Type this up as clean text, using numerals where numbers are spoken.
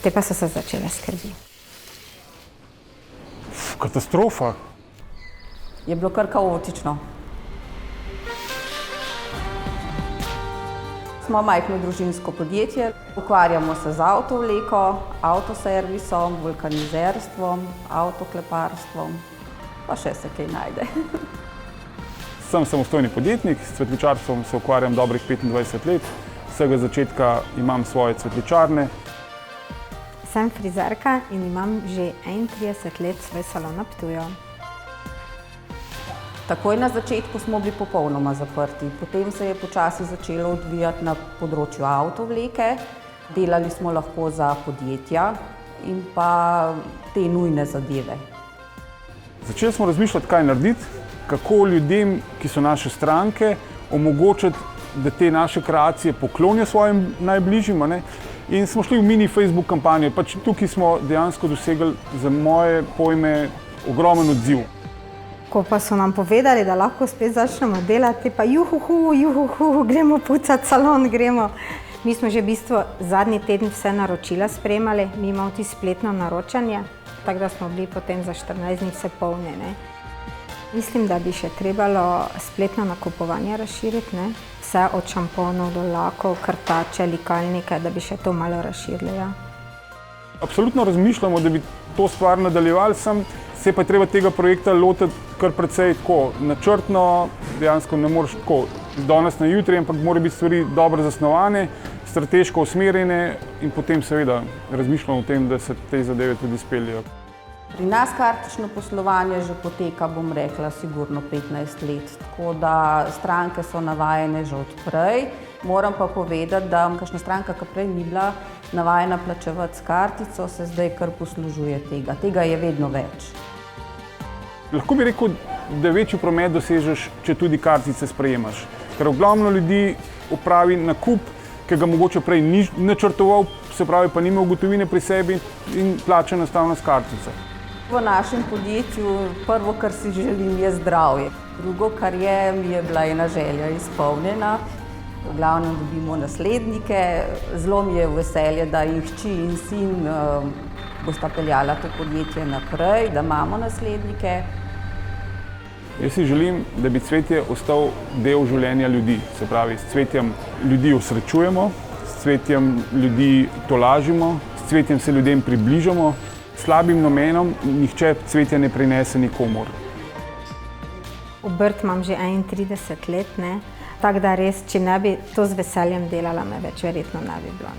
Te pa so se začele skrbi. Katastrofa. Je bilo kar kaotično. Smo majhno družinsko podjetje, ukvarjamo se z avtovleko, avtoservisom, vulkanizerstvom, avtokleparstvom, pa še se kaj najde. Sem samostojni podjetnik, s cvetličarstvom se ukvarjam dobrih 25 let. Vsega začetka imam svoje cvetličarne. Sem frizerka in imam že 31 let svoj salon na Ptuju. Takoj na začetku smo bili popolnoma zaprti, potem se je počasi začelo odvijati na področju avtovleke. Delali smo lahko za podjetja in pa te nujne zadeve. Začeli smo razmišljati, kaj narediti, kako ljudem, ki so naše stranke, omogočiti, da te naše kreacije poklonijo svojim najbližjim. In smo šli v mini Facebook kampanjo. Pač tukaj smo dejansko dosegli za moje pojme ogromen odziv. Ko pa so nam povedali, da lahko spet začnemo delati, pa juhuhu, gremo pucati salon, gremo. Mi smo že v bistvu zadnji teden vse naročila sprejemali, mi imamo tudi spletno naročanje, tako da smo bili potem za 14 dni vse polne. Mislim, da bi še trebalo spletno nakupovanje razširiti, vse od šamponov do lakov, krtače, likalnike, da bi še to malo razširili. Ja. Absolutno razmišljamo, da bi to stvar nadaljevali, se pa je treba tega projekta lotiti kar precej tako načrtno, dejansko ne moreš tako z danes na jutri, ampak mora biti stvari dobro zasnovane, strateško usmerjene in potem seveda razmišljamo o tem, da se te zadeve tudi speljejo. Pri nas kartično poslovanje že poteka, bom rekla, sigurno 15 let, tako da stranke so navajene že od prej. Moram pa povedati, da kakšna stranka, ki prej ni bila navajena plačevati s kartico, se zdaj kar poslužuje tega. Tega je vedno več. Lahko bi rekel, da večji promet dosežeš, če tudi kartice sprejemaš. Ker ogromno ljudi opravi nakup, ki ga mogoče prej ni načrtoval, se pravi pa nima gotovine pri sebi in plača enostavno s kartico. V našem podjetju prvo, kar si želim, je zdravje. Drugo, kar je, mi je bila ena želja izpolnjena. V glavnem dobimo naslednike. Zelo mi je veselje, da jih hči in sin bosta peljala to podjetje naprej, da imamo naslednike. Jaz si želim, da bi cvetje ostal del življenja ljudi. Se pravi, s cvetjem ljudi osrečujemo, s cvetjem ljudi tolažimo, s cvetjem se ljudem približamo. Slabim namenom nihče cvetja ne prinese nikomur. Obrt imam že 31 let, tako da res, če ne bi to z veseljem delala, me več verjetno ne bi bilo.